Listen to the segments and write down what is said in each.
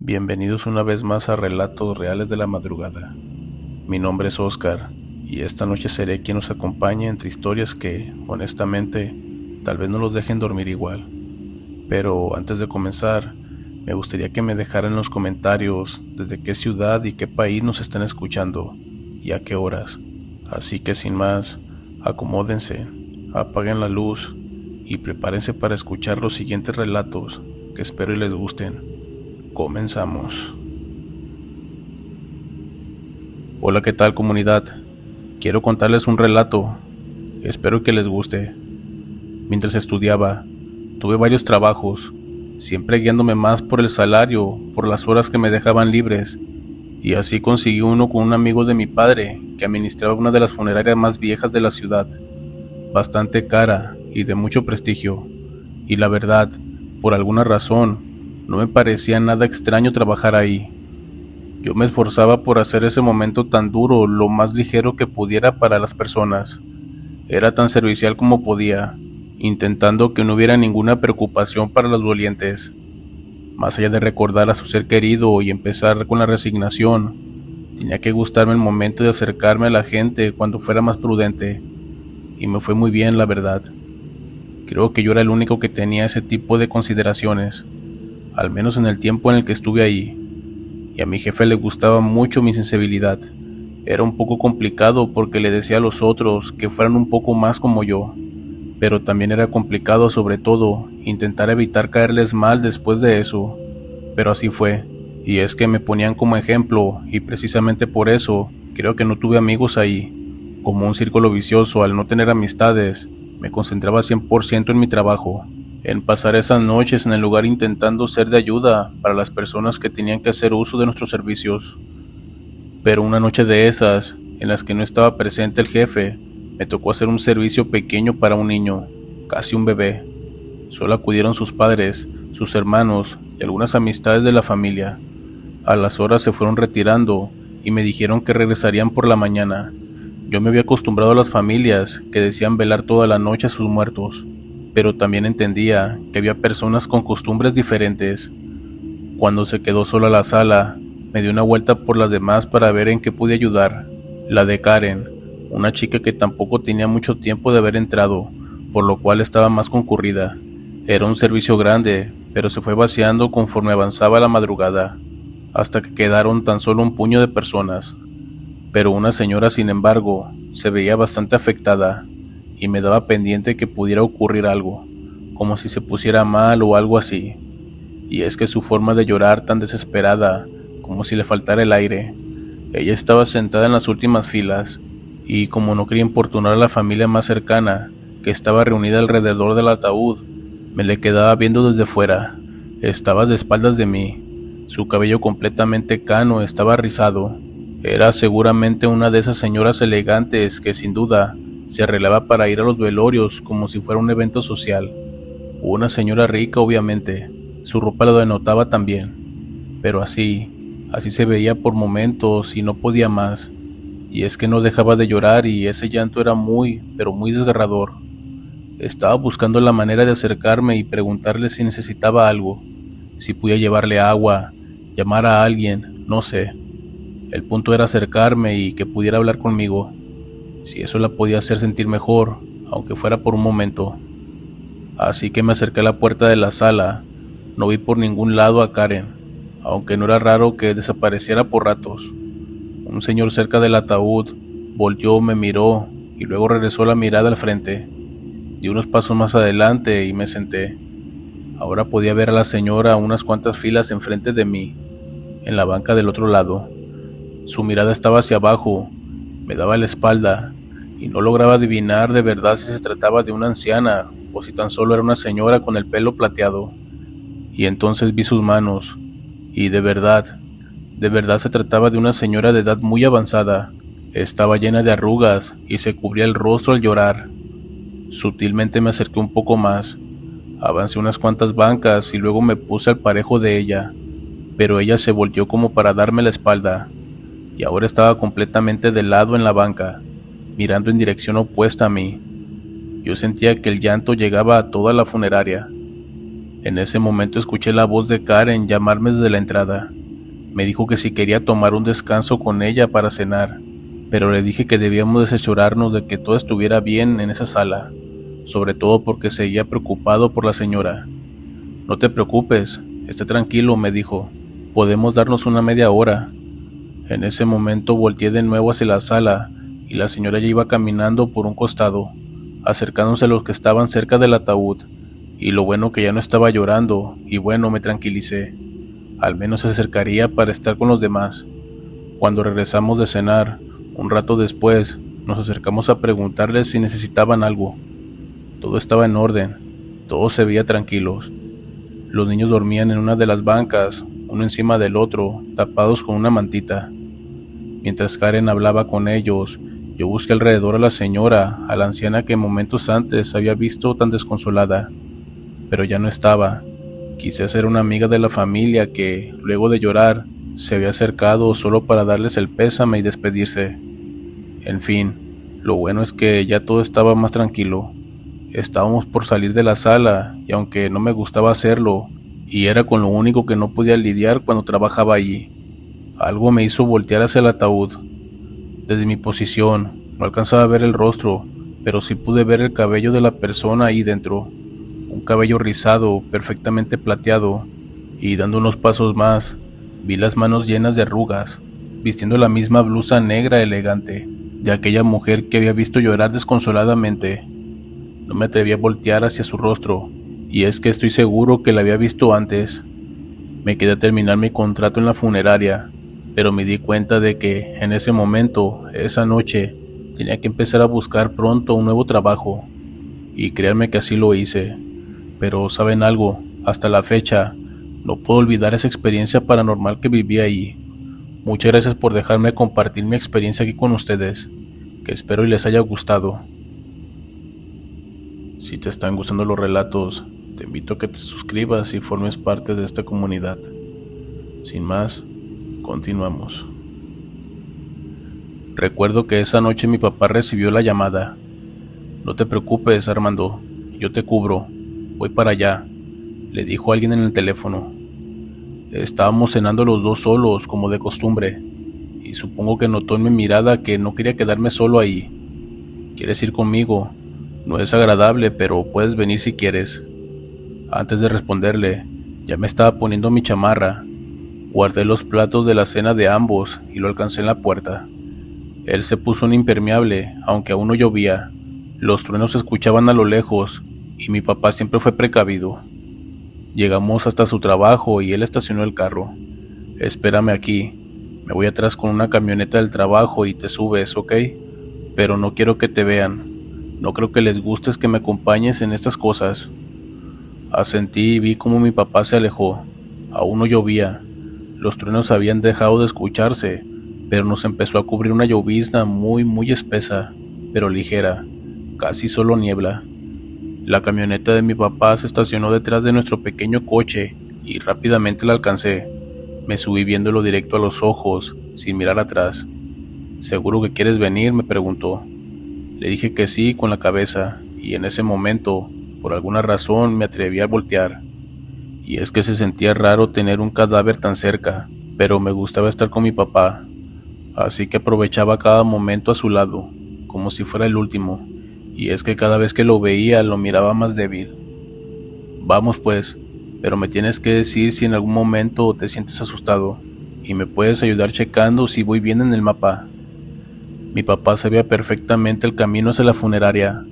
Bienvenidos una vez más a Relatos Reales de la Madrugada. Mi nombre es Oscar y esta noche seré quien nos acompañe entre historias que, honestamente, tal vez no los dejen dormir igual. Pero antes de comenzar, me gustaría que me dejaran en los comentarios desde qué ciudad y qué país nos están escuchando y a qué horas. Así que sin más, acomódense, apaguen la luz y prepárense para escuchar los siguientes relatos que espero y les gusten. Comenzamos. Hola, ¿qué tal, comunidad? Quiero contarles un relato. Espero que les guste. Mientras estudiaba, tuve varios trabajos, siempre guiándome más por el salario, por las horas que me dejaban libres, y así conseguí uno con un amigo de mi padre que administraba una de las funerarias más viejas de la ciudad, bastante cara y de mucho prestigio, y la verdad, por alguna razón, no me parecía nada extraño trabajar ahí. Yo me esforzaba por hacer ese momento tan duro lo más ligero que pudiera para las personas. Era tan servicial como podía, intentando que no hubiera ninguna preocupación para los dolientes. Más allá de recordar a su ser querido y empezar con la resignación, tenía que gustarme el momento de acercarme a la gente cuando fuera más prudente. Y me fue muy bien, la verdad. Creo que yo era el único que tenía ese tipo de consideraciones, al menos en el tiempo en el que estuve ahí, y a mi jefe le gustaba mucho mi sensibilidad. Era un poco complicado porque le decía a los otros que fueran un poco más como yo, pero también era complicado, sobre todo, intentar evitar caerles mal después de eso. Pero así fue, y es que me ponían como ejemplo, y precisamente por eso creo que no tuve amigos ahí. Como un círculo vicioso, al no tener amistades, me concentraba 100% en mi trabajo, en pasar esas noches en el lugar intentando ser de ayuda para las personas que tenían que hacer uso de nuestros servicios. Pero una noche de esas, en las que no estaba presente el jefe, me tocó hacer un servicio pequeño para un niño, casi un bebé. Solo acudieron sus padres, sus hermanos y algunas amistades de la familia. A las horas se fueron retirando y me dijeron que regresarían por la mañana. Yo me había acostumbrado a las familias que decían velar toda la noche a sus muertos, pero también entendía que había personas con costumbres diferentes. Cuando se quedó sola la sala, me di una vuelta por las demás para ver en qué pude ayudar. La de Karen, una chica que tampoco tenía mucho tiempo de haber entrado, por lo cual estaba más concurrida. Era un servicio grande, pero se fue vaciando conforme avanzaba la madrugada, hasta que quedaron tan solo un puño de personas. Pero una señora, sin embargo, se veía bastante afectada, y me daba pendiente que pudiera ocurrir algo, como si se pusiera mal o algo así. Y es que su forma de llorar tan desesperada, como si le faltara el aire. Ella estaba sentada en las últimas filas, y como no quería importunar a la familia más cercana, que estaba reunida alrededor del ataúd, me le quedaba viendo desde fuera. Estaba de espaldas de mí, su cabello completamente cano estaba rizado. Era seguramente una de esas señoras elegantes que sin duda se arreglaba para ir a los velorios como si fuera un evento social. Una señora rica, obviamente, su ropa lo denotaba también, pero así se veía por momentos y no podía más. Y es que no dejaba de llorar y ese llanto era muy, pero muy desgarrador. Estaba buscando la manera de acercarme y preguntarle si necesitaba algo, si podía llevarle agua, llamar a alguien, no sé. El punto era acercarme y que pudiera hablar conmigo, si eso la podía hacer sentir mejor, aunque fuera por un momento. Así que me acerqué a la puerta de la sala. No vi por ningún lado a Karen, aunque no era raro que desapareciera por ratos. Un señor cerca del ataúd volteó, me miró y luego regresó la mirada al frente. Di unos pasos más adelante y me senté. Ahora podía ver a la señora a unas cuantas filas enfrente de mí, en la banca del otro lado. Su mirada estaba hacia abajo, me daba la espalda, y no lograba adivinar de verdad si se trataba de una anciana o si tan solo era una señora con el pelo plateado. Y entonces vi sus manos, y de verdad se trataba de una señora de edad muy avanzada. Estaba llena de arrugas y se cubría el rostro al llorar. Sutilmente me acerqué un poco más, avancé unas cuantas bancas y luego me puse al parejo de ella, pero ella se volteó como para darme la espalda, y ahora estaba completamente de lado en la banca, mirando en dirección opuesta a mí. Yo sentía que el llanto llegaba a toda la funeraria. En ese momento escuché la voz de Karen llamarme desde la entrada. Me dijo que si quería tomar un descanso con ella para cenar, pero le dije que debíamos asesorarnos de que todo estuviera bien en esa sala, sobre todo porque seguía preocupado por la señora. No te preocupes, esté tranquilo, me dijo. Podemos darnos una media hora. En ese momento volteé de nuevo hacia la sala y la señora ya iba caminando por un costado, acercándose a los que estaban cerca del ataúd, y lo bueno que ya no estaba llorando, y bueno, me tranquilicé. Al menos se acercaría para estar con los demás. Cuando regresamos de cenar, un rato después, nos acercamos a preguntarles si necesitaban algo. Todo estaba en orden, todos se veía tranquilos. Los niños dormían en una de las bancas, uno encima del otro, tapados con una mantita. Mientras Karen hablaba con ellos, yo busqué alrededor a la señora, a la anciana que momentos antes había visto tan desconsolada, pero ya no estaba. Quise ser una amiga de la familia que, luego de llorar, se había acercado solo para darles el pésame y despedirse. En fin, lo bueno es que ya todo estaba más tranquilo. Estábamos por salir de la sala, y aunque no me gustaba hacerlo, y era con lo único que no podía lidiar cuando trabajaba allí, algo me hizo voltear hacia el ataúd. Desde mi posición, no alcanzaba a ver el rostro, pero sí pude ver el cabello de la persona ahí dentro. Un cabello rizado, perfectamente plateado, y dando unos pasos más, vi las manos llenas de arrugas, vistiendo la misma blusa negra elegante de aquella mujer que había visto llorar desconsoladamente. No me atreví a voltear hacia su rostro, y es que estoy seguro que la había visto antes. Me quedé a terminar mi contrato en la funeraria, pero me di cuenta de que, en ese momento, esa noche, tenía que empezar a buscar pronto un nuevo trabajo, y créanme que así lo hice. Pero, ¿saben algo? Hasta la fecha, no puedo olvidar esa experiencia paranormal que viví ahí. Muchas gracias por dejarme compartir mi experiencia aquí con ustedes, que espero y les haya gustado. Si te están gustando los relatos, te invito a que te suscribas y formes parte de esta comunidad. Sin más, continuamos. Recuerdo que esa noche mi papá recibió la llamada. No te preocupes, Armando, yo te cubro, voy para allá, le dijo alguien en el teléfono. Estábamos cenando los dos solos, como de costumbre, y supongo que notó en mi mirada que no quería quedarme solo ahí. ¿Quieres ir conmigo? No es agradable, pero puedes venir si quieres. Antes de responderle, ya me estaba poniendo mi chamarra. Guardé los platos de la cena de ambos y lo alcancé en la puerta. Él se puso un impermeable, aunque aún no llovía. Los truenos se escuchaban a lo lejos, y mi papá siempre fue precavido. Llegamos hasta su trabajo y él estacionó el carro. Espérame aquí, me voy atrás con una camioneta del trabajo y te subes, ¿ok? Pero no quiero que te vean. No creo que les gustes que me acompañes en estas cosas. Asentí y vi cómo mi papá se alejó. Aún no llovía. Los truenos habían dejado de escucharse, pero nos empezó a cubrir una llovizna muy espesa, pero ligera, casi solo niebla. La camioneta de mi papá se estacionó detrás de nuestro pequeño coche y rápidamente la alcancé. Me subí viéndolo directo a los ojos, sin mirar atrás. ¿Seguro que quieres venir?, me preguntó. Le dije que sí con la cabeza, y en ese momento, por alguna razón, me atreví a voltear. Y es que se sentía raro tener un cadáver tan cerca, pero me gustaba estar con mi papá, así que aprovechaba cada momento a su lado, como si fuera el último, y es que cada vez que lo veía lo miraba más débil. Vamos pues, pero me tienes que decir si en algún momento te sientes asustado, y me puedes ayudar checando si voy bien en el mapa. Mi papá sabía perfectamente el camino hacia la funeraria,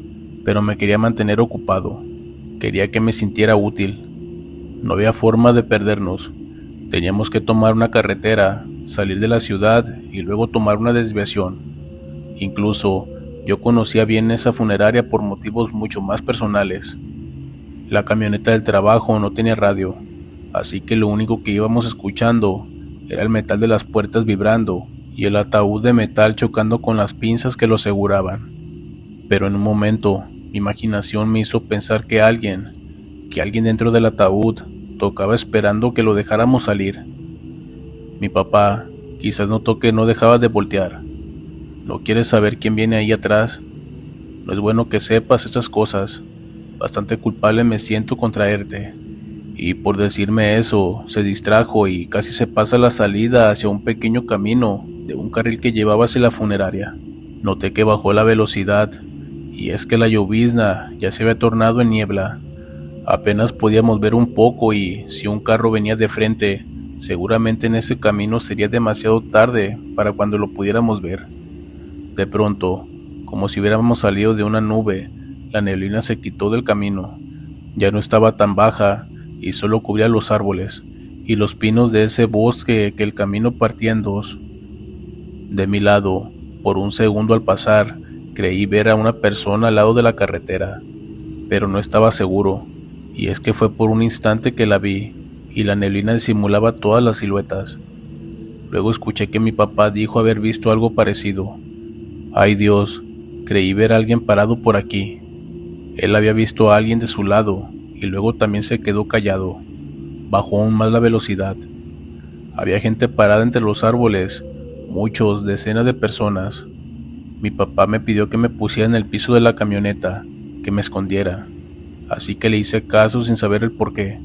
pero me quería mantener ocupado. Quería que me sintiera útil. No había forma de perdernos. Teníamos que tomar una carretera, salir de la ciudad y luego tomar una desviación. Incluso, yo conocía bien esa funeraria por motivos mucho más personales. La camioneta del trabajo no tenía radio, así que lo único que íbamos escuchando era el metal de las puertas vibrando y el ataúd de metal chocando con las pinzas que lo aseguraban. Pero en un momento, mi imaginación me hizo pensar que alguien dentro del ataúd tocaba esperando que lo dejáramos salir. Mi papá quizás notó que no dejaba de voltear. ¿No quieres saber quién viene ahí atrás? No es bueno que sepas estas cosas. Bastante culpable me siento con traerte. y por decirme eso, se distrajo y casi se pasa la salida hacia un pequeño camino de un carril que llevaba hacia la funeraria. Noté que bajó la velocidad, y es que la llovizna ya se había tornado en niebla. Apenas podíamos ver un poco y si un carro venía de frente, seguramente en ese camino sería demasiado tarde para cuando lo pudiéramos ver. De pronto, como si hubiéramos salido de una nube, la neblina se quitó del camino. Ya no estaba tan baja y solo cubría los árboles y los pinos de ese bosque que el camino partía en dos. De mi lado, por un segundo al pasar, creí ver a una persona al lado de la carretera, pero no estaba seguro, y es que fue por un instante que la vi, y la neblina disimulaba todas las siluetas. Luego escuché que mi papá dijo haber visto algo parecido. Ay Dios, creí ver a alguien parado por aquí. Él había visto a alguien de su lado, y luego también se quedó callado. Bajó aún más la velocidad. Había gente parada entre los árboles, muchos, decenas de personas. Mi papá me pidió que me pusiera en el piso de la camioneta, que me escondiera, así que le hice caso sin saber el porqué,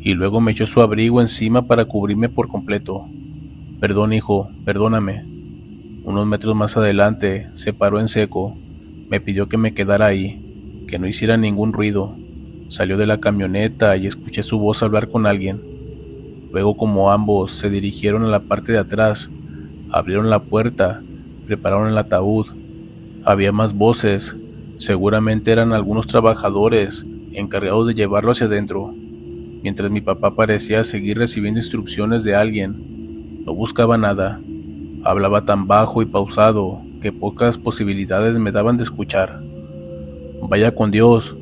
y luego me echó su abrigo encima para cubrirme por completo. Perdón, hijo, perdóname. Unos metros más adelante se paró en seco, me pidió que me quedara ahí, que no hiciera ningún ruido. Salió de la camioneta y escuché su voz hablar con alguien. Luego, como ambos se dirigieron a la parte de atrás, abrieron la puerta, prepararon el ataúd. Había más voces, seguramente eran algunos trabajadores encargados de llevarlo hacia adentro, mientras mi papá parecía seguir recibiendo instrucciones de alguien. No buscaba nada, hablaba tan bajo y pausado que pocas posibilidades me daban de escuchar. Vaya con Dios,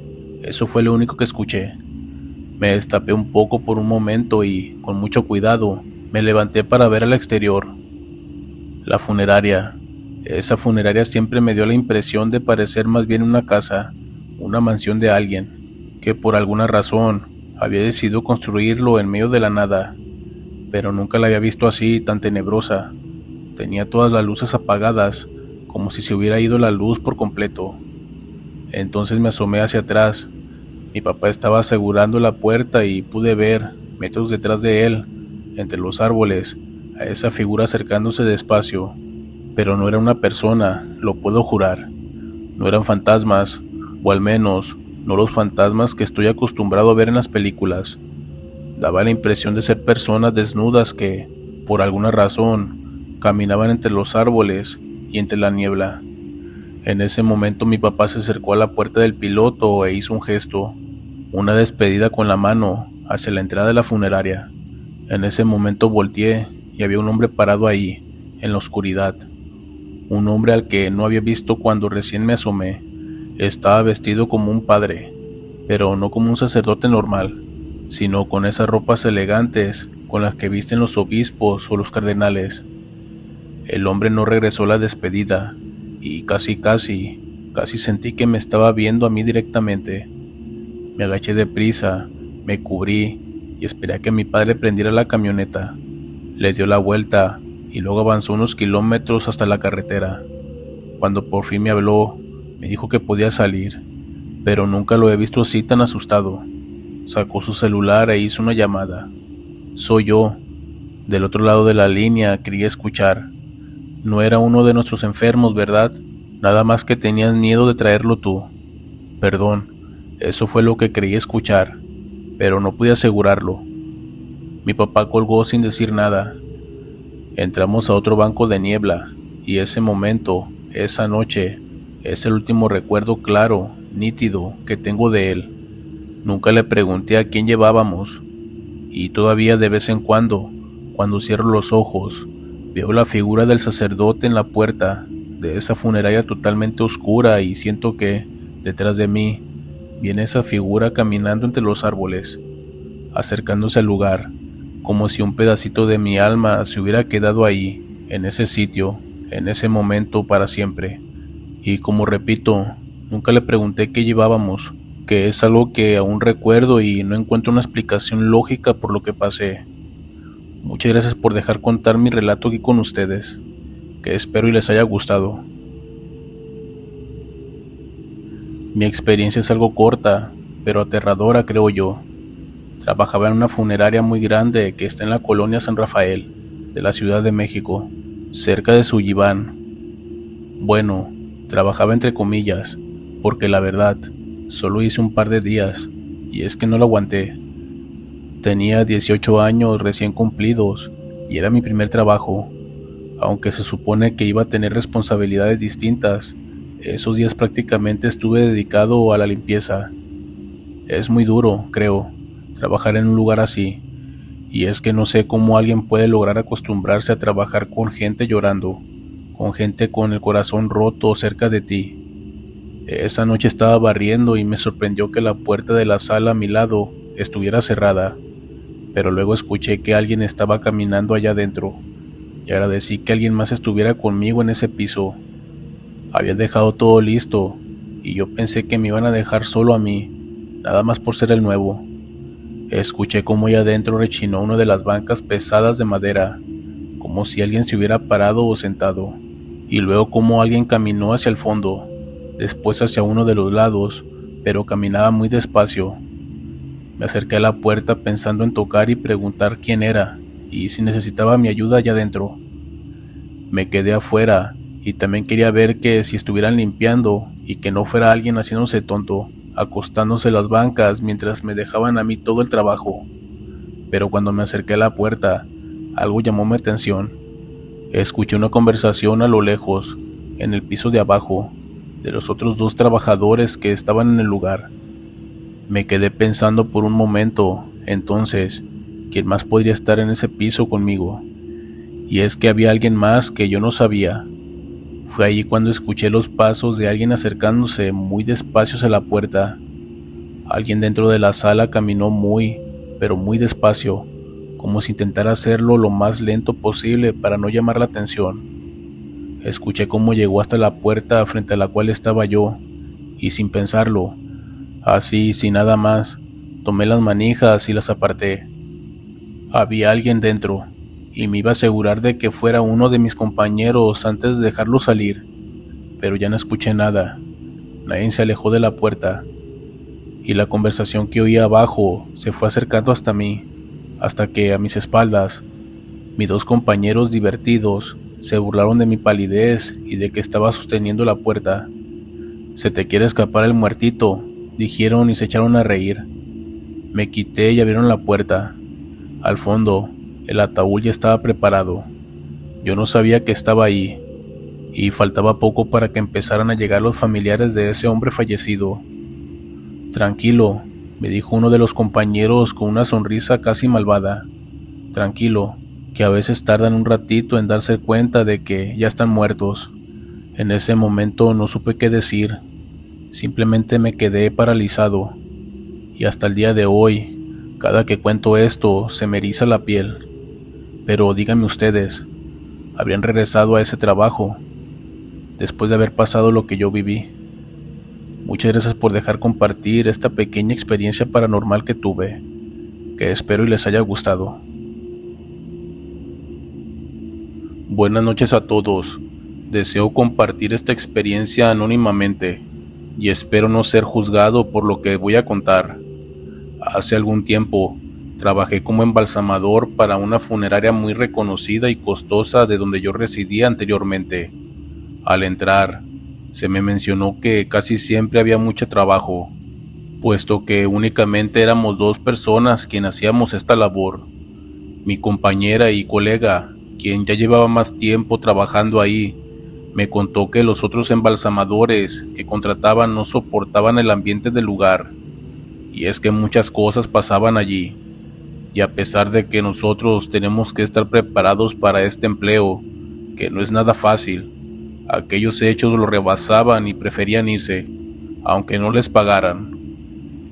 eso fue lo único que escuché. Me destapé un poco por un momento y, con mucho cuidado, me levanté para ver al exterior. La funeraria. Esa funeraria siempre me dio la impresión de parecer más bien una casa, una mansión de alguien, que por alguna razón había decidido construirlo en medio de la nada, pero nunca la había visto así, tan tenebrosa. Tenía todas las luces apagadas, como si se hubiera ido la luz por completo. Entonces me asomé hacia atrás. Mi papá estaba asegurando la puerta y pude ver, metros detrás de él, entre los árboles, a esa figura acercándose despacio. Pero no era una persona, lo puedo jurar. No eran fantasmas, o al menos no los fantasmas que estoy acostumbrado a ver en las películas. Daba la impresión de ser personas desnudas que, por alguna razón, caminaban entre los árboles y entre la niebla. En ese momento mi papá se acercó a la puerta del piloto e hizo un gesto, una despedida con la mano hacia la entrada de la funeraria. En ese momento volteé y había un hombre parado ahí, en la oscuridad. Un hombre al que no había visto cuando recién me asomé. Estaba vestido como un padre, pero no como un sacerdote normal, sino con esas ropas elegantes con las que visten los obispos o los cardenales. El hombre no regresó la despedida y casi sentí que me estaba viendo a mí directamente. Me agaché deprisa, me cubrí y esperé a que mi padre prendiera la camioneta. Le dio la vuelta y luego avanzó unos kilómetros hasta la carretera. Cuando por fin me habló, me dijo que podía salir, pero nunca lo he visto así tan asustado. Sacó su celular e hizo una llamada. Soy yo. Del otro lado de la línea quería escuchar. No era uno de nuestros enfermos, ¿verdad? Nada más que tenías miedo de traerlo tú. Perdón, eso fue lo que creí escuchar, pero no pude asegurarlo. Mi papá colgó sin decir nada. Entramos a otro banco de niebla, y ese momento, esa noche, es el último recuerdo claro, nítido, que tengo de él. Nunca le pregunté a quién llevábamos, y todavía de vez en cuando cierro los ojos, veo la figura del sacerdote en la puerta de esa funeraria totalmente oscura y siento que, detrás de mí, viene esa figura caminando entre los árboles, acercándose al lugar, como si un pedacito de mi alma se hubiera quedado ahí, en ese sitio, en ese momento para siempre. Y como repito, nunca le pregunté qué llevábamos, que es algo que aún recuerdo y no encuentro una explicación lógica por lo que pasé. Muchas gracias por dejar contar mi relato aquí con ustedes, que espero y les haya gustado. Mi experiencia es algo corta, pero aterradora, creo yo. Trabajaba en una funeraria muy grande que está en la colonia San Rafael, de la Ciudad de México, cerca de Sulliván. Bueno, trabajaba entre comillas, porque la verdad, solo hice un par de días, y es que no lo aguanté. Tenía 18 años recién cumplidos, y era mi primer trabajo. Aunque se supone que iba a tener responsabilidades distintas, esos días prácticamente estuve dedicado a la limpieza. Es muy duro, creo, trabajar en un lugar así, y es que no sé cómo alguien puede lograr acostumbrarse a trabajar con gente llorando, con gente con el corazón roto cerca de ti. Esa noche estaba barriendo y me sorprendió que la puerta de la sala a mi lado estuviera cerrada, pero luego escuché que alguien estaba caminando allá adentro, y agradecí que alguien más estuviera conmigo en ese piso. Había dejado todo listo, y yo pensé que me iban a dejar solo a mí, nada más por ser el nuevo. Escuché cómo allá adentro rechinó una de las bancas pesadas de madera, como si alguien se hubiera parado o sentado, y luego cómo alguien caminó hacia el fondo, después hacia uno de los lados, pero caminaba muy despacio. Me acerqué a la puerta pensando en tocar y preguntar quién era, y si necesitaba mi ayuda allá adentro. Me quedé afuera, y también quería ver que si estuvieran limpiando, y que no fuera alguien haciéndose tonto, acostándose en las bancas mientras me dejaban a mí todo el trabajo. Pero cuando me acerqué a la puerta, algo llamó mi atención. Escuché una conversación a lo lejos, en el piso de abajo, de los otros dos trabajadores que estaban en el lugar. Me quedé pensando por un momento, entonces, ¿quién más podría estar en ese piso conmigo? Y es que había alguien más que yo no sabía. Fue allí cuando escuché los pasos de alguien acercándose muy despacio a la puerta. Alguien dentro de la sala caminó muy, pero muy despacio, como si intentara hacerlo lo más lento posible para no llamar la atención. Escuché cómo llegó hasta la puerta frente a la cual estaba yo, y sin pensarlo, así, sin nada más, tomé las manijas y las aparté. Había alguien dentro, y me iba a asegurar de que fuera uno de mis compañeros antes de dejarlo salir, pero ya no escuché nada. Nadie se alejó de la puerta, y la conversación que oía abajo se fue acercando hasta mí, hasta que a mis espaldas, mis dos compañeros divertidos se burlaron de mi palidez y de que estaba sosteniendo la puerta. «Se te quiere escapar el muertito», dijeron y se echaron a reír. Me quité y abrieron la puerta. Al fondo, el ataúd ya estaba preparado. Yo no sabía que estaba ahí, y faltaba poco para que empezaran a llegar los familiares de ese hombre fallecido. «Tranquilo», me dijo uno de los compañeros con una sonrisa casi malvada. «Tranquilo, que a veces tardan un ratito en darse cuenta de que ya están muertos». En ese momento no supe qué decir. Simplemente me quedé paralizado, y hasta el día de hoy, cada que cuento esto, se me eriza la piel. Pero díganme ustedes, ¿habrían regresado a ese trabajo después de haber pasado lo que yo viví? Muchas gracias por dejar compartir esta pequeña experiencia paranormal que tuve, que espero y les haya gustado. Buenas noches a todos. Deseo compartir esta experiencia anónimamente, y espero no ser juzgado por lo que voy a contar. Hace algún tiempo, trabajé como embalsamador para una funeraria muy reconocida y costosa de donde yo residía anteriormente. Al entrar, se me mencionó que casi siempre había mucho trabajo, puesto que únicamente éramos dos personas quien hacíamos esta labor. Mi compañera y colega, quien ya llevaba más tiempo trabajando ahí, me contó que los otros embalsamadores que contrataban no soportaban el ambiente del lugar, y es que muchas cosas pasaban allí, y a pesar de que nosotros tenemos que estar preparados para este empleo, que no es nada fácil, aquellos hechos lo rebasaban y preferían irse, aunque no les pagaran.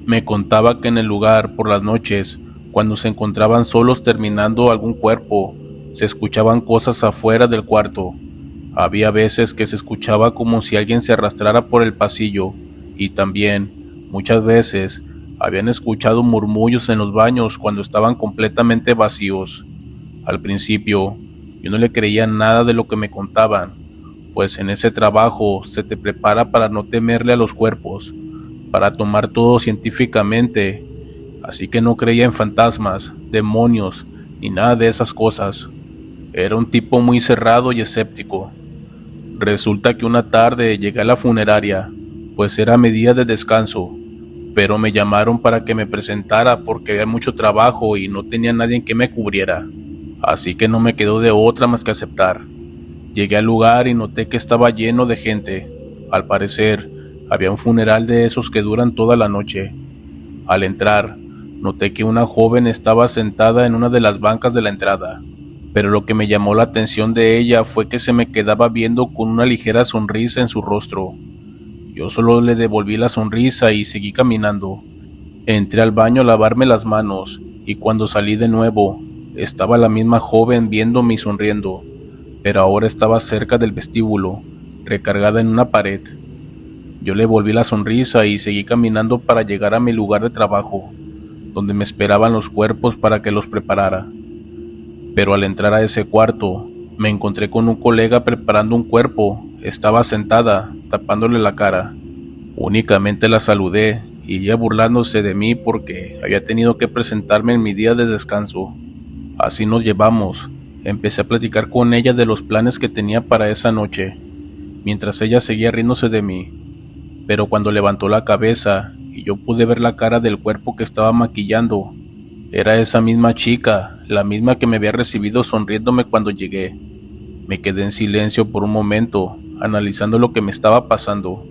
Me contaba que en el lugar, por las noches, cuando se encontraban solos terminando algún cuerpo, se escuchaban cosas afuera del cuarto. Había veces que se escuchaba como si alguien se arrastrara por el pasillo, y también, muchas veces, habían escuchado murmullos en los baños cuando estaban completamente vacíos. Al principio, yo no le creía nada de lo que me contaban, pues en ese trabajo se te prepara para no temerle a los cuerpos, para tomar todo científicamente, así que no creía en fantasmas, demonios, ni nada de esas cosas. Era un tipo muy cerrado y escéptico. Resulta que una tarde llegué a la funeraria, pues era mi día de descanso, pero me llamaron para que me presentara porque había mucho trabajo y no tenía nadie que me cubriera, así que no me quedó de otra más que aceptar. Llegué al lugar y noté que estaba lleno de gente. Al parecer, había un funeral de esos que duran toda la noche. Al entrar, noté que una joven estaba sentada en una de las bancas de la entrada, pero lo que me llamó la atención de ella fue que se me quedaba viendo con una ligera sonrisa en su rostro. Yo solo le devolví la sonrisa y seguí caminando. Entré al baño a lavarme las manos, y cuando salí de nuevo, estaba la misma joven viéndome y sonriendo, pero ahora estaba cerca del vestíbulo, recargada en una pared. Yo le volví la sonrisa y seguí caminando para llegar a mi lugar de trabajo, donde me esperaban los cuerpos para que los preparara. Pero al entrar a ese cuarto, me encontré con un colega preparando un cuerpo. Estaba sentada, tapándole la cara. Únicamente la saludé y ella burlándose de mí porque había tenido que presentarme en mi día de descanso. Así nos llevamos. Empecé a platicar con ella de los planes que tenía para esa noche, mientras ella seguía riéndose de mí. Pero cuando levantó la cabeza y yo pude ver la cara del cuerpo que estaba maquillando, era esa misma chica, la misma que me había recibido sonriéndome cuando llegué. Me quedé en silencio por un momento, analizando lo que me estaba pasando.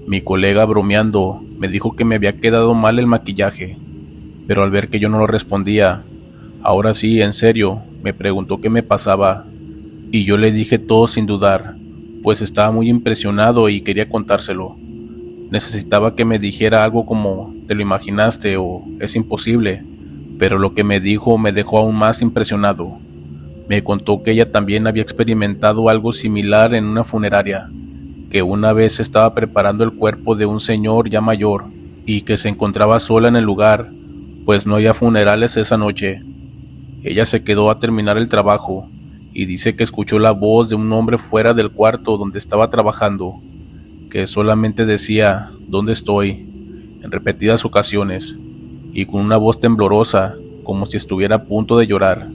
Mi colega, bromeando, me dijo que me había quedado mal el maquillaje, pero al ver que yo no lo respondía, ahora sí, en serio, me preguntó qué me pasaba, y yo le dije todo sin dudar, pues estaba muy impresionado y quería contárselo. Necesitaba que me dijera algo como «¿te lo imaginaste?» o «es imposible», pero lo que me dijo me dejó aún más impresionado. Me contó que ella también había experimentado algo similar en una funeraria, que una vez estaba preparando el cuerpo de un señor ya mayor y que se encontraba sola en el lugar, pues no había funerales esa noche. Ella se quedó a terminar el trabajo y dice que escuchó la voz de un hombre fuera del cuarto donde estaba trabajando, que solamente decía «¿dónde estoy?», en repetidas ocasiones, y con una voz temblorosa, como si estuviera a punto de llorar.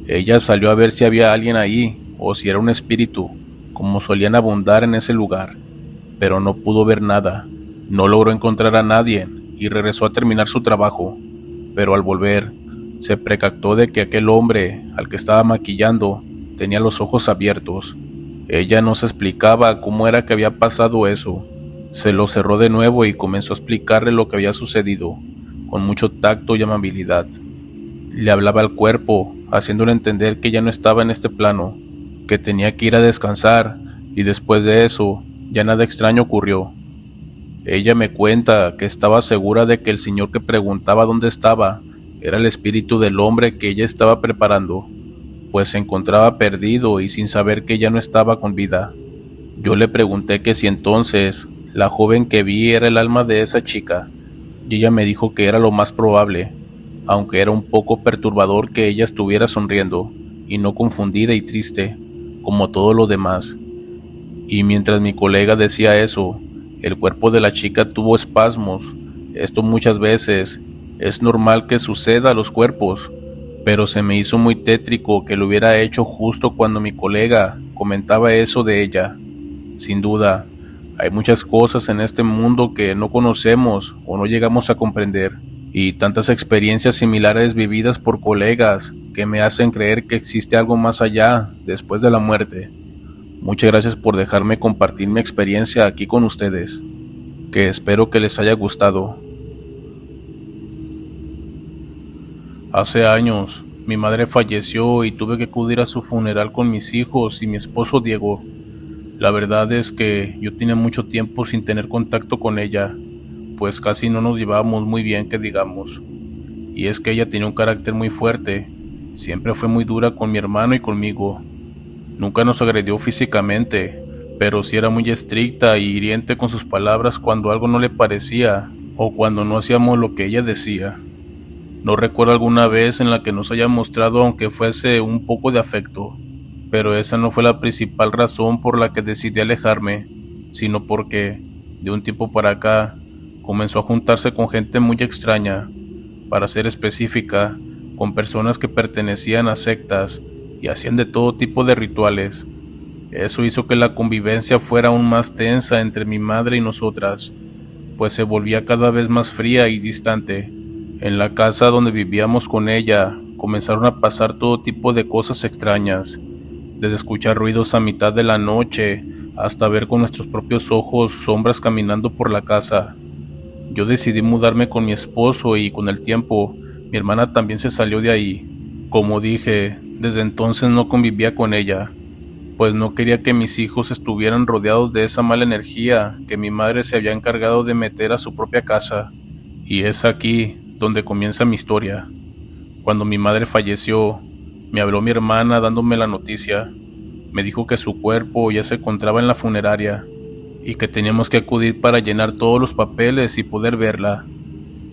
Ella salió a ver si había alguien ahí, o si era un espíritu, como solían abundar en ese lugar, pero no pudo ver nada. No logró encontrar a nadie, y regresó a terminar su trabajo, pero al volver, se percató de que aquel hombre, al que estaba maquillando, tenía los ojos abiertos. Ella no se explicaba cómo era que había pasado eso. Se lo cerró de nuevo y comenzó a explicarle lo que había sucedido, con mucho tacto y amabilidad. Le hablaba al cuerpo, haciéndole entender que ya no estaba en este plano, que tenía que ir a descansar, y después de eso, ya nada extraño ocurrió. Ella me cuenta que estaba segura de que el señor que preguntaba dónde estaba era el espíritu del hombre que ella estaba preparando, pues se encontraba perdido y sin saber que ya no estaba con vida. Yo le pregunté que si entonces la joven que vi era el alma de esa chica, y ella me dijo que era lo más probable, aunque era un poco perturbador que ella estuviera sonriendo y no confundida y triste, como todo lo demás. Y mientras mi colega decía eso, el cuerpo de la chica tuvo espasmos. Esto muchas veces es normal que suceda a los cuerpos, pero se me hizo muy tétrico que lo hubiera hecho justo cuando mi colega comentaba eso de ella. Sin duda, hay muchas cosas en este mundo que no conocemos o no llegamos a comprender, y tantas experiencias similares vividas por colegas que me hacen creer que existe algo más allá después de la muerte. Muchas gracias por dejarme compartir mi experiencia aquí con ustedes, que espero que les haya gustado. Hace años, mi madre falleció y tuve que acudir a su funeral con mis hijos y mi esposo Diego. La verdad es que yo tenía mucho tiempo sin tener contacto con ella, pues casi no nos llevábamos muy bien, que digamos. Y es que ella tenía un carácter muy fuerte, siempre fue muy dura con mi hermano y conmigo. Nunca nos agredió físicamente, pero sí era muy estricta y hiriente con sus palabras cuando algo no le parecía o cuando no hacíamos lo que ella decía. No recuerdo alguna vez en la que nos haya mostrado aunque fuese un poco de afecto, pero esa no fue la principal razón por la que decidí alejarme, sino porque, de un tiempo para acá, comenzó a juntarse con gente muy extraña, para ser específica, con personas que pertenecían a sectas y hacían de todo tipo de rituales. Eso hizo que la convivencia fuera aún más tensa entre mi madre y nosotras, pues se volvía cada vez más fría y distante. En la casa donde vivíamos con ella, comenzaron a pasar todo tipo de cosas extrañas, desde escuchar ruidos a mitad de la noche hasta ver con nuestros propios ojos sombras caminando por la casa. Yo decidí mudarme con mi esposo y con el tiempo, mi hermana también se salió de ahí. Como dije, desde entonces no convivía con ella, pues no quería que mis hijos estuvieran rodeados de esa mala energía que mi madre se había encargado de meter a su propia casa. Y es aquí donde comienza mi historia. Cuando mi madre falleció, me habló mi hermana dándome la noticia. Me dijo que su cuerpo ya se encontraba en la funeraria y que teníamos que acudir para llenar todos los papeles y poder verla.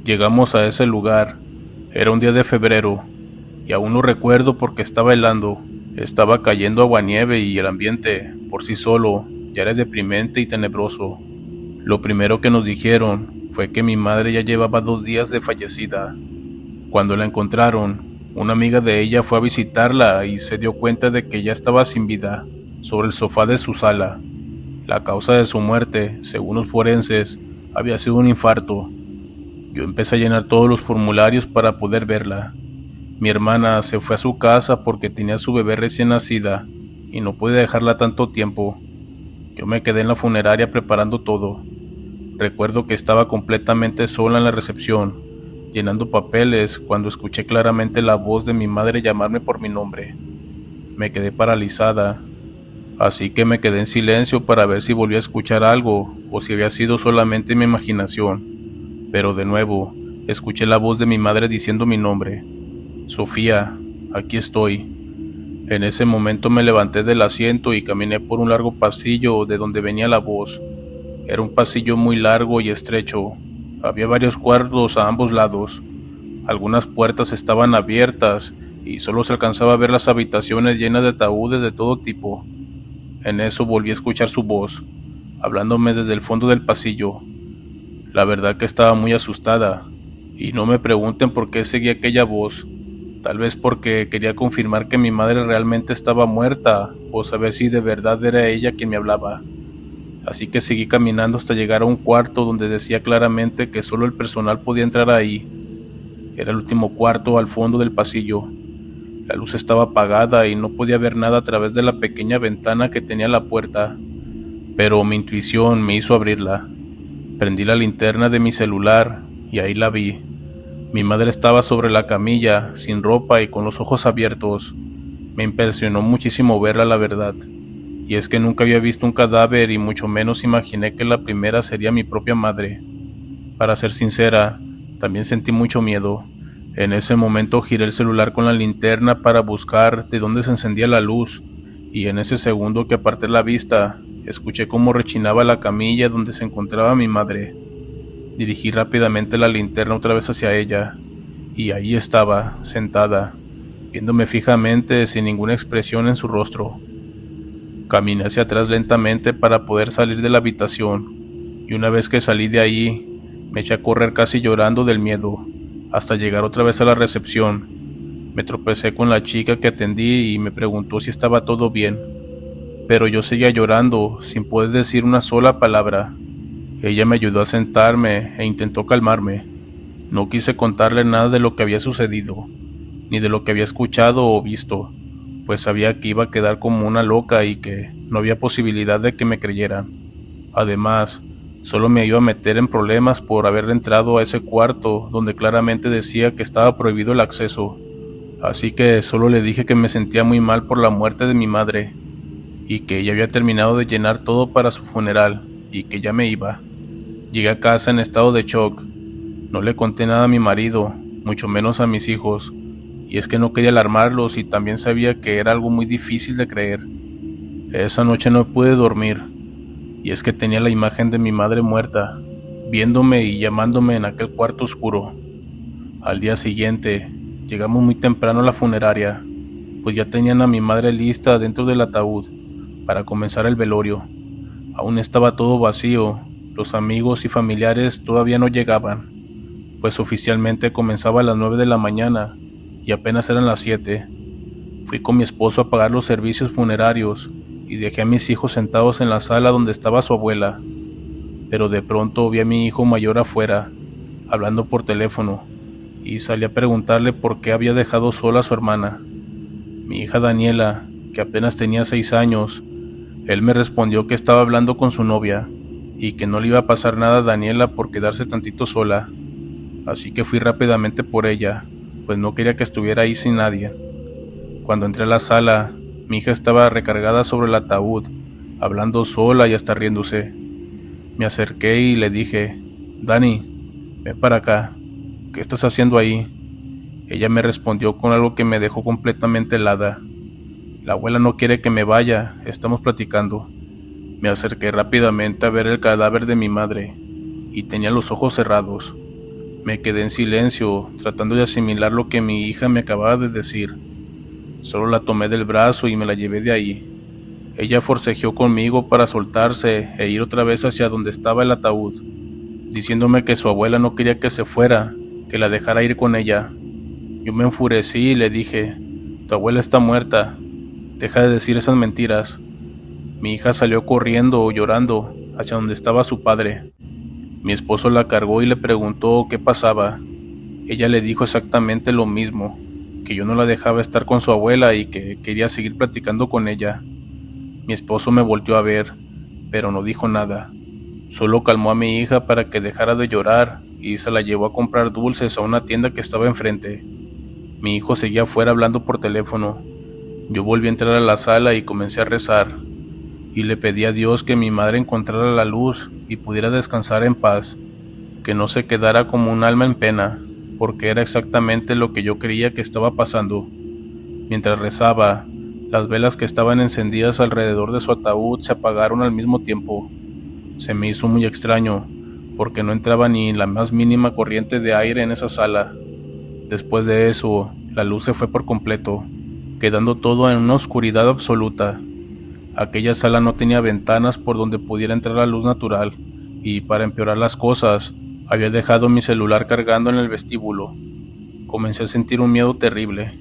Llegamos a ese lugar. Era un día de febrero y aún lo recuerdo porque estaba helando. Estaba cayendo aguanieve y el ambiente, por sí solo, ya era deprimente y tenebroso. Lo primero que nos dijeron fue que mi madre ya llevaba 2 días de fallecida. Cuando la encontraron, una amiga de ella fue a visitarla y se dio cuenta de que ya estaba sin vida, sobre el sofá de su sala. La causa de su muerte, según los forenses, había sido un infarto. Yo empecé a llenar todos los formularios para poder verla. Mi hermana se fue a su casa porque tenía a su bebé recién nacida y no pude dejarla tanto tiempo. Yo me quedé en la funeraria preparando todo. Recuerdo que estaba completamente sola en la recepción, llenando papeles, cuando escuché claramente la voz de mi madre llamarme por mi nombre. Me quedé paralizada, así que me quedé en silencio para ver si volvía a escuchar algo o si había sido solamente mi imaginación. Pero de nuevo, escuché la voz de mi madre diciendo mi nombre. Sofía, aquí estoy. En ese momento me levanté del asiento y caminé por un largo pasillo de donde venía la voz. Era un pasillo muy largo y estrecho. Había varios cuartos a ambos lados. Algunas puertas estaban abiertas y solo se alcanzaba a ver las habitaciones llenas de ataúdes de todo tipo. En eso volví a escuchar su voz, hablándome desde el fondo del pasillo. La verdad que estaba muy asustada, y no me pregunten por qué seguía aquella voz. Tal vez porque quería confirmar que mi madre realmente estaba muerta, o saber si de verdad era ella quien me hablaba. Así que seguí caminando hasta llegar a un cuarto donde decía claramente que solo el personal podía entrar ahí. Era el último cuarto al fondo del pasillo. La luz estaba apagada y no podía ver nada a través de la pequeña ventana que tenía la puerta, pero mi intuición me hizo abrirla. Prendí la linterna de mi celular y ahí la vi. Mi madre estaba sobre la camilla, sin ropa y con los ojos abiertos. Me impresionó muchísimo verla, la verdad. Y es que nunca había visto un cadáver y mucho menos imaginé que la primera sería mi propia madre. Para ser sincera, también sentí mucho miedo. En ese momento giré el celular con la linterna para buscar de dónde se encendía la luz, y en ese segundo que aparté la vista, escuché cómo rechinaba la camilla donde se encontraba mi madre. Dirigí rápidamente la linterna otra vez hacia ella, y ahí estaba, sentada, viéndome fijamente sin ninguna expresión en su rostro. Caminé hacia atrás lentamente para poder salir de la habitación, y una vez que salí de ahí, me eché a correr casi llorando del miedo, hasta llegar otra vez a la recepción. Me tropecé con la chica que atendí y me preguntó si estaba todo bien, pero yo seguía llorando sin poder decir una sola palabra. Ella me ayudó a sentarme e intentó calmarme. No quise contarle nada de lo que había sucedido, ni de lo que había escuchado o visto, pues sabía que iba a quedar como una loca y que no había posibilidad de que me creyeran. Además, solo me iba a meter en problemas por haber entrado a ese cuarto donde claramente decía que estaba prohibido el acceso. Así que solo le dije que me sentía muy mal por la muerte de mi madre y que ya había terminado de llenar todo para su funeral y que ya me iba. Llegué a casa en estado de shock. No le conté nada a mi marido, mucho menos a mis hijos, y es que no quería alarmarlos y también sabía que era algo muy difícil de creer. Esa noche no pude dormir, y es que tenía la imagen de mi madre muerta, viéndome y llamándome en aquel cuarto oscuro. Al día siguiente, llegamos muy temprano a la funeraria, pues ya tenían a mi madre lista dentro del ataúd para comenzar el velorio. Aún estaba todo vacío, los amigos y familiares todavía no llegaban. pues oficialmente comenzaba a las 9 de la mañana y apenas eran las 7. Fui con mi esposo a pagar los servicios funerarios y dejé a mis hijos sentados en la sala donde estaba su abuela, pero de pronto vi a mi hijo mayor afuera, hablando por teléfono, y salí a preguntarle por qué había dejado sola a su hermana, mi hija Daniela, que apenas tenía 6 años. Él me respondió que estaba hablando con su novia y que no le iba a pasar nada a Daniela por quedarse tantito sola, así que fui rápidamente por ella, pues no quería que estuviera ahí sin nadie. Cuando entré a la sala, mi hija estaba recargada sobre el ataúd, hablando sola y hasta riéndose. Me acerqué y le dije: Dani, ven para acá, ¿qué estás haciendo ahí? Ella me respondió con algo que me dejó completamente helada. La abuela no quiere que me vaya, estamos platicando. Me acerqué rápidamente a ver el cadáver de mi madre, y tenía los ojos cerrados. Me quedé en silencio, tratando de asimilar lo que mi hija me acababa de decir. Solo la tomé del brazo y me la llevé de ahí. Ella forcejeó conmigo para soltarse e ir otra vez hacia donde estaba el ataúd, diciéndome que su abuela no quería que se fuera, que la dejara ir con ella. Yo me enfurecí y le dije: tu abuela está muerta, deja de decir esas mentiras. Mi hija salió corriendo o llorando hacia donde estaba su padre. Mi esposo la cargó y le preguntó qué pasaba. Ella le dijo exactamente lo mismo, que yo no la dejaba estar con su abuela y que quería seguir platicando con ella. Mi esposo me volteó a ver, pero no dijo nada. Solo calmó a mi hija para que dejara de llorar y se la llevó a comprar dulces a una tienda que estaba enfrente. Mi hijo seguía afuera hablando por teléfono. Yo volví a entrar a la sala y comencé a rezar, y le pedí a Dios que mi madre encontrara la luz y pudiera descansar en paz, que no se quedara como un alma en pena, porque era exactamente lo que yo creía que estaba pasando. Mientras rezaba, las velas que estaban encendidas alrededor de su ataúd se apagaron al mismo tiempo. Se me hizo muy extraño, porque no entraba ni la más mínima corriente de aire en esa sala. Después de eso, la luz se fue por completo, quedando todo en una oscuridad absoluta. Aquella sala no tenía ventanas por donde pudiera entrar la luz natural, y para empeorar las cosas, había dejado mi celular cargando en el vestíbulo. Comencé a sentir un miedo terrible.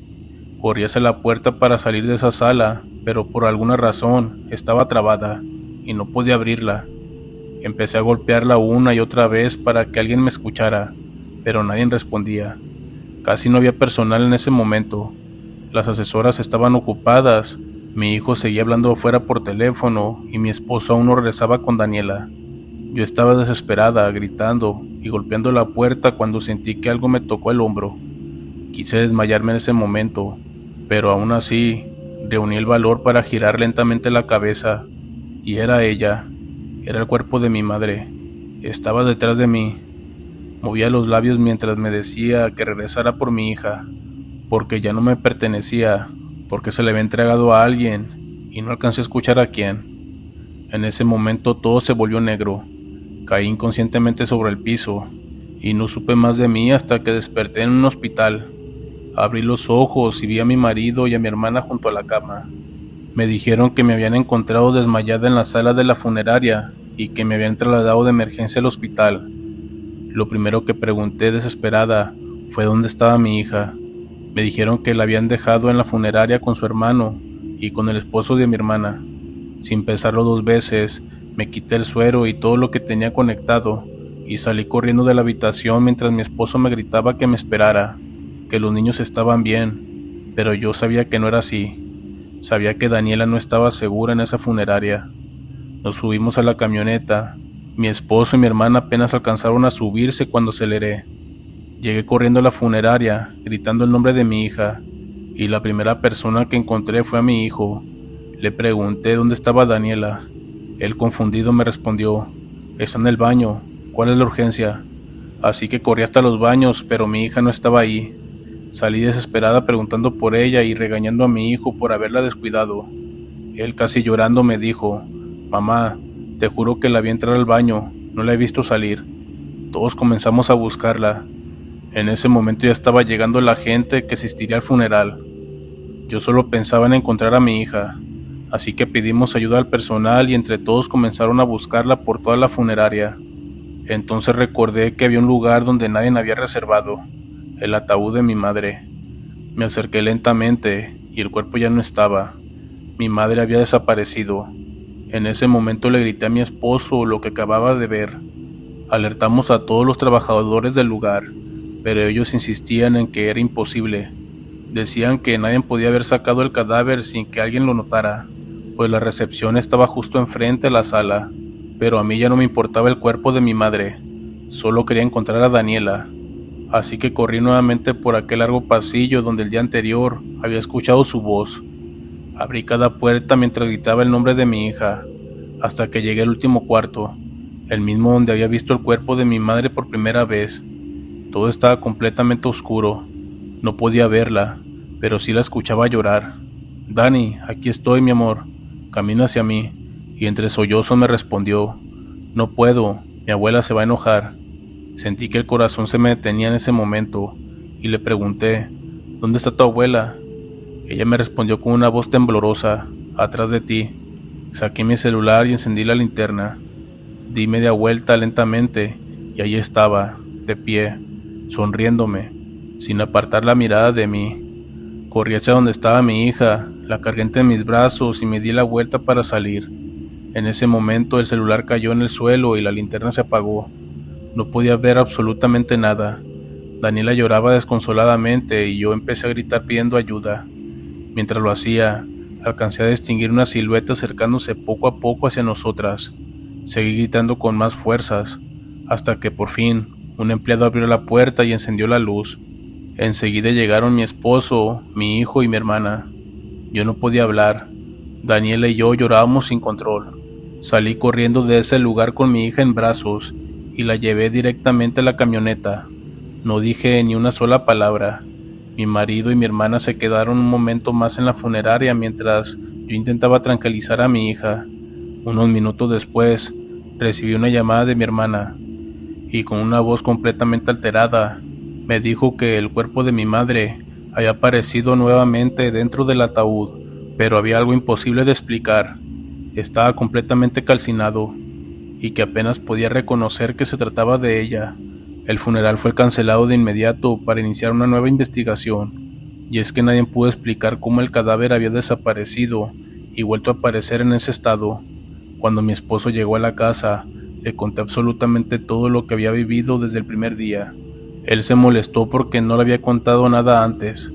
Corrí hacia la puerta para salir de esa sala, pero por alguna razón estaba trabada y no podía abrirla. Empecé a golpearla una y otra vez para que alguien me escuchara, pero nadie respondía. Casi no había personal en ese momento. Las asesoras estaban ocupadas, mi hijo seguía hablando afuera por teléfono y mi esposo aún no regresaba con Daniela. Yo estaba desesperada, gritando y golpeando la puerta cuando sentí que algo me tocó el hombro. Quise desmayarme en ese momento, pero aún así reuní el valor para girar lentamente la cabeza, y era ella, era el cuerpo de mi madre. Estaba detrás de mí. Movía los labios mientras me decía que regresara por mi hija, porque ya no me pertenecía, porque se le había entregado a alguien y no alcancé a escuchar a quién. En ese momento todo se volvió negro. Caí inconscientemente sobre el piso y no supe más de mí hasta que desperté en un hospital. Abrí los ojos y vi a mi marido y a mi hermana junto a la cama. Me dijeron que me habían encontrado desmayada en la sala de la funeraria y que me habían trasladado de emergencia al hospital. Lo primero que pregunté desesperada fue dónde estaba mi hija. Me dijeron que la habían dejado en la funeraria con su hermano y con el esposo de mi hermana. Sin pensarlo 2 veces, me quité el suero y todo lo que tenía conectado y salí corriendo de la habitación mientras mi esposo me gritaba que me esperara, que los niños estaban bien, pero yo sabía que no era así. Sabía que Daniela no estaba segura en esa funeraria. Nos subimos a la camioneta. Mi esposo y mi hermana apenas alcanzaron a subirse cuando aceleré. Llegué corriendo a la funeraria, gritando el nombre de mi hija, y la primera persona que encontré fue a mi hijo. Le pregunté dónde estaba Daniela. Él, confundido, me respondió: está en el baño, ¿cuál es la urgencia? Así que corrí hasta los baños, pero mi hija no estaba ahí. Salí desesperada preguntando por ella y regañando a mi hijo por haberla descuidado. Él, casi llorando, me dijo: mamá, te juro que la vi entrar al baño, no la he visto salir. Todos comenzamos a buscarla. En ese momento ya estaba llegando la gente que asistiría al funeral. Yo solo pensaba en encontrar a mi hija, así que pedimos ayuda al personal y entre todos comenzaron a buscarla por toda la funeraria. Entonces recordé que había un lugar donde nadie había reservado, el ataúd de mi madre. Me acerqué lentamente y el cuerpo ya no estaba. Mi madre había desaparecido. En ese momento le grité a mi esposo lo que acababa de ver. Alertamos a todos los trabajadores del lugar, pero ellos insistían en que era imposible. Decían que nadie podía haber sacado el cadáver sin que alguien lo notara, pues la recepción estaba justo enfrente de la sala. Pero a mí ya no me importaba el cuerpo de mi madre, solo quería encontrar a Daniela. Así que corrí nuevamente por aquel largo pasillo donde el día anterior había escuchado su voz. Abrí cada puerta mientras gritaba el nombre de mi hija, hasta que llegué al último cuarto, el mismo donde había visto el cuerpo de mi madre por primera vez. Todo estaba completamente oscuro. No podía verla, pero sí la escuchaba llorar. «Dani, aquí estoy, mi amor. Camina hacia mí», y entre sollozos me respondió: «No puedo, mi abuela se va a enojar». Sentí que el corazón se me detenía en ese momento, y le pregunté: «¿Dónde está tu abuela?». Ella me respondió con una voz temblorosa: «Atrás de ti». Saqué mi celular y encendí la linterna. Di media vuelta lentamente, y allí estaba, de pie, sonriéndome, sin apartar la mirada de mí. Corrí hacia donde estaba mi hija, la cargué entre mis brazos y me di la vuelta para salir. En ese momento el celular cayó en el suelo y la linterna se apagó. No podía ver absolutamente nada. Daniela lloraba desconsoladamente y yo empecé a gritar pidiendo ayuda. Mientras lo hacía, alcancé a distinguir una silueta acercándose poco a poco hacia nosotras. Seguí gritando con más fuerzas, hasta que por fin un empleado abrió la puerta y encendió la luz. Enseguida llegaron mi esposo, mi hijo y mi hermana. Yo no podía hablar. Daniela y yo llorábamos sin control. Salí corriendo de ese lugar con mi hija en brazos y la llevé directamente a la camioneta. No dije ni una sola palabra. Mi marido y mi hermana se quedaron un momento más en la funeraria mientras yo intentaba tranquilizar a mi hija. Unos minutos después, recibí una llamada de mi hermana, y con una voz completamente alterada, me dijo que el cuerpo de mi madre había aparecido nuevamente dentro del ataúd, pero había algo imposible de explicar. Estaba completamente calcinado, y que apenas podía reconocer que se trataba de ella. El funeral fue cancelado de inmediato para iniciar una nueva investigación, y es que nadie pudo explicar cómo el cadáver había desaparecido y vuelto a aparecer en ese estado. Cuando mi esposo llegó a la casa, le conté absolutamente todo lo que había vivido desde el primer día. Él se molestó porque no le había contado nada antes,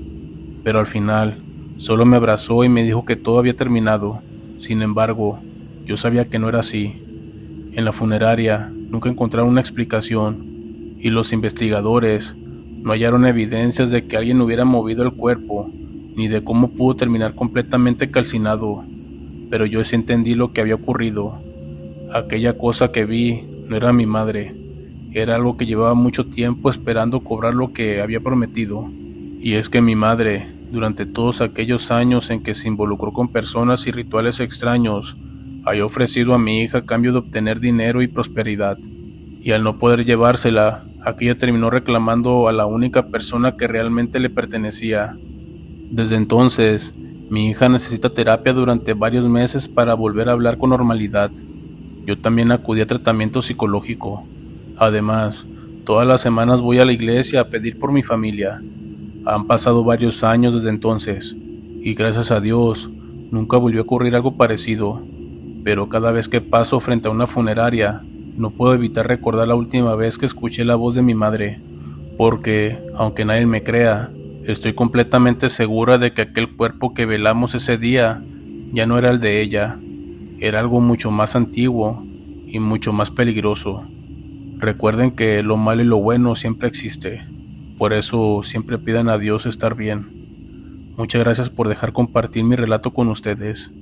pero al final solo me abrazó y me dijo que todo había terminado. Sin embargo, yo sabía que no era así. En la funeraria nunca encontraron una explicación, y los investigadores no hallaron evidencias de que alguien hubiera movido el cuerpo, ni de cómo pudo terminar completamente calcinado. Pero yo sí entendí lo que había ocurrido. Aquella cosa que vi no era mi madre, era algo que llevaba mucho tiempo esperando cobrar lo que había prometido. Y es que mi madre, durante todos aquellos años en que se involucró con personas y rituales extraños, había ofrecido a mi hija a cambio de obtener dinero y prosperidad. Y al no poder llevársela, aquella terminó reclamando a la única persona que realmente le pertenecía. Desde entonces, mi hija necesita terapia durante varios meses para volver a hablar con normalidad. Yo también acudí a tratamiento psicológico. Además, todas las semanas voy a la iglesia a pedir por mi familia. Han pasado varios años desde entonces, y gracias a Dios, nunca volvió a ocurrir algo parecido. Pero cada vez que paso frente a una funeraria, no puedo evitar recordar la última vez que escuché la voz de mi madre, porque, aunque nadie me crea, estoy completamente segura de que aquel cuerpo que velamos ese día ya no era el de ella, era algo mucho más antiguo y mucho más peligroso. Recuerden que lo malo y lo bueno siempre existe, por eso siempre pidan a Dios estar bien. Muchas gracias por dejar compartir mi relato con ustedes.